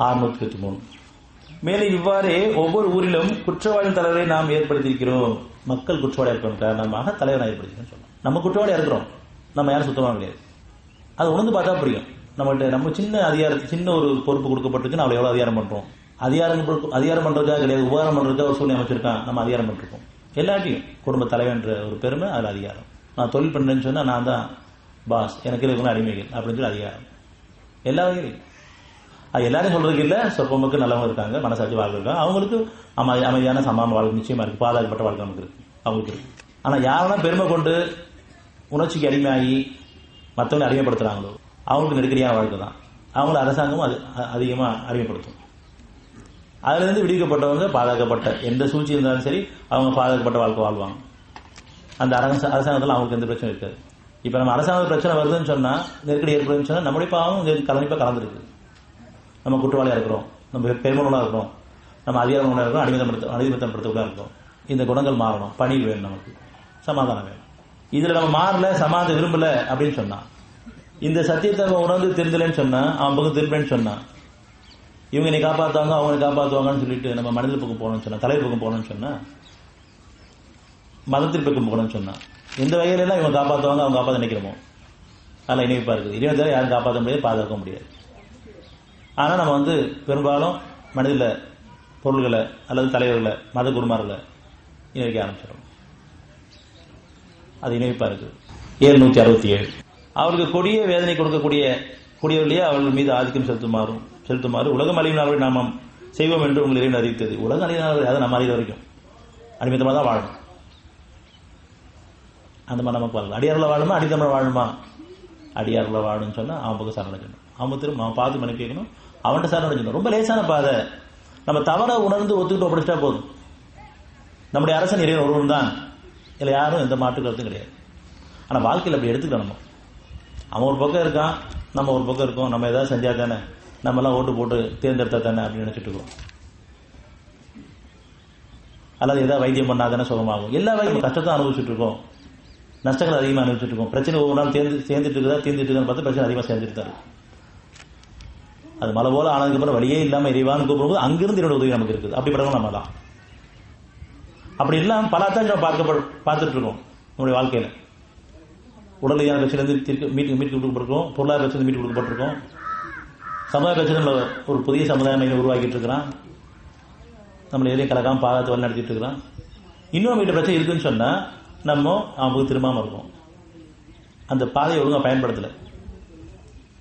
623. மேலும் இவ்வாறே ஒவ்வொரு ஊரிலும் குற்றவாளியின் தலைவரை நாம் ஏற்படுத்தியிருக்கிறோம். மக்கள் குற்றவாளியாக இருக்கிறோம் காரணமாக தலைவரை ஏற்படுத்திக்கிறோம் சொல்லலாம். நம்ம குற்றவாளியாக இருக்கிறோம், நம்ம யாரும் சுத்தமாக கிடையாது. அது உணர்ந்து பார்த்தா புரியும். நம்ம சின்ன அதிகாரத்துக்கு சின்ன ஒரு பொறுப்பு கொடுக்கப்பட்டிருக்கு, நம்ம எவ்வளவு அதிகாரம் பண்றோம். அதிகாரம் பண்றதுக்காக கிடையாது, உபகாரம் பண்றதுக்காக ஒரு சூழ்நிலை அமைச்சிருக்கான், நம்ம அதிகாரம் பண்ணிருக்கோம். எல்லாத்தையும் குடும்ப தலைவன்ற ஒரு பெருமை, அதுல அதிகாரம். நான் தொழில் பண்றேன்னு சொன்னா நான் தான் பாஸ், எனக்கு இருக்கணும் அடிமைகள் அப்படின்னு சொல்லி அதிகாரம். எல்லா வகையிலும் அது எல்லாரும் சொல்றதுக்கு இல்ல. சொற்ப மக்கள் நல்லவங்க இருக்காங்க, மனசாட்சி வாழ்க்கை இருக்காங்க, அவங்களுக்கு அமைதியான சமமான வாழ்க்கை நிச்சயமா இருக்கு, பாதுகாக்கப்பட்ட வாழ்க்கை நமக்கு இருக்கு, அவங்களுக்கு இருக்கு. ஆனா யாரெல்லாம் பெருமை கொண்டு உணர்ச்சிக்கு அடிமையாகி மற்றவங்களை அடிமைப்படுத்துறாங்களோ அவங்களுக்கு நெருக்கடியான வாழ்க்கை தான். அவங்கள அரசாங்கமும் அது அதிகமா அடிமைப்படுத்தும். அதுல இருந்து விடுவிக்கப்பட்டவங்க பாதுகாக்கப்பட்ட எந்த சூழ்ச்சி இருந்தாலும் சரி அவங்க பாதுகாக்கப்பட்ட வாழ்க்கை வாழ்வாங்க. அந்த அரசாங்கத்தில் அவங்களுக்கு எந்த பிரச்சனை இருக்காது. இப்ப நம்ம அரசாங்க பிரச்சனை வருதுன்னு சொன்னா, நெருக்கடி ஏற்படுதுன்னு சொன்னா, நம்முடைய பாவம் கலனிப்பா கலந்துருக்கு. நம்ம குற்றவாளியா இருக்கிறோம், நம்ம பெருமனோட இருக்கிறோம், நம்ம அதிகாரங்களோட இருக்கிறோம், அடிமைத்தனப்படுத்தக்கூட இருக்கிறோம். இந்த குணங்கள் மாறணும். பணிவு வேணும், நமக்கு சமாதானம் வேணும். இதுல நம்ம மாறல, சமாதானம் விரும்பல அப்படின்னு சொன்னா, இந்த சத்தியத்தை உணர்ந்து தெரிஞ்சலன்னு சொன்னா, அவன் பக்கம் திருப்பேன்னு சொன்னா, இவங்க என்னை காப்பாற்றுவாங்க அவங்க காப்பாற்றுவாங்கன்னு சொல்லிட்டு நம்ம மனித பக்கம் போகணும்னு சொன்னா, தலைவர் பக்கம் போகணும்னு சொன்னா, மதத்திற்கு பக்கம் போகணும்னு சொன்னா, எந்த வகையில எல்லாம் இவங்க காப்பாற்றுவாங்க அவங்க காப்பாற்ற நினைக்கிறோமோ அதில் இணைப்பா இருக்குது. இறைவனை தவிர யாரும் காப்பாற்ற முடியாது, பாதுகாக்க முடியாது. ஆனா நம்ம பெரும்பாலும் மனித பொருள்களை அல்லது தலைவர்களை, மத குருமார்களை இணைக்க ஆரம்பிச்சிடும். அது இணைப்பா இருக்கு. 767. அவருக்கு கொடிய வேதனை கூடியவர்களையே அவர்கள் மீது ஆதிக்கம் செலுத்துமாறு உலகம் அழிவினார்கள் நாம செய்வோம் என்று உங்கள் இறைவன் அறிவித்தது. உலகம் அழிவினார்கள், அதை நம்ம அறிந்த வரைக்கும் அடிமைத்தமா தான் வாழணும். அந்த மாதிரி நமக்கு வாழணும். அடியார்ல வாழணுமா அடித்தமிழ வாழணுமா? அடியார்ல வாழணும்னு சொன்னா அவன் பக்கம் சரணடைக்கணும். அவன் பார்த்து மன்னிப்பு கேட்கணும், அவன்கிட்ட சரணடைக்கணும். ரொம்ப லேசான பாதை. நம்ம தவற உணர்ந்து ஒத்துக்கிட்டு ஒப்படைச்சிட்டா போதும். நம்முடைய அரசன் இறைவன் ஒருவன் தான், இல்லை யாரும் எந்த மாற்று கருத்தும் கிடையாது. ஆனா வாழ்க்கையில் அப்படி எடுத்துக்கணும். நம்ம அவன் ஒரு பக்கம் இருக்கான், நம்ம ஒரு பக்கம் இருக்கோம். நம்ம ஏதாவது செஞ்சா தானே, நம்ம எல்லாம் ஓட்டு போட்டு தேர்ந்தெடுத்தா தானே அப்படின்னு நினைச்சிட்டு இருக்கோம். அல்லது ஏதாவது வைத்தியம் பண்ணாதானே சுகமாகும். எல்லா வகையும் கஷ்டத்தை அனுபவிச்சுட்டு இருக்கோம், நஷ்டங்கள் அதிகமாக அனுபவிச்சுட்டு இருக்கோம். பிரச்சனை ஒவ்வொரு நாள் சேர்ந்துட்டு இருக்குதான்னு பார்த்து பிரச்சனை அதிகமாக சேர்ந்துட்டு தான் இருக்கு. அது மலை போல ஆனதுக்கு அப்புறம் வழியே இல்லாம இறைவான்னு கூப்பிடும்போது அங்கிருந்து என்னோட உதவி நமக்கு இருக்குது. அப்படிப்பட்டவங்க நம்ம தான். அப்படி இல்லாம பலத்தான் நம்ம பார்த்துட்டு இருக்கோம் நம்முடைய வாழ்க்கையில. உடல் ரீதியான பிரச்சனை மீட்டு கொடுக்கப்பட்டிருக்கோம், பொருளாதார பிரச்சனை மீட்டு கொடுக்கப்பட்டிருக்கோம், சமுதாய பிரச்சனை ஒரு புதிய சமுதாயம் உருவாக்கிட்டு இருக்கிறான், நம்மளை எதையும் கலக்காம பாதத்தை வழி நடத்திட்டு இருக்கிறான். இன்னும் வீட்டு பிரச்சனை இருக்குன்னு சொன்னா நம்ம அவங்களுக்கு திரும்பாம இருக்கும். அந்த பாதையை ஒழுங்கா பயன்படுத்தல.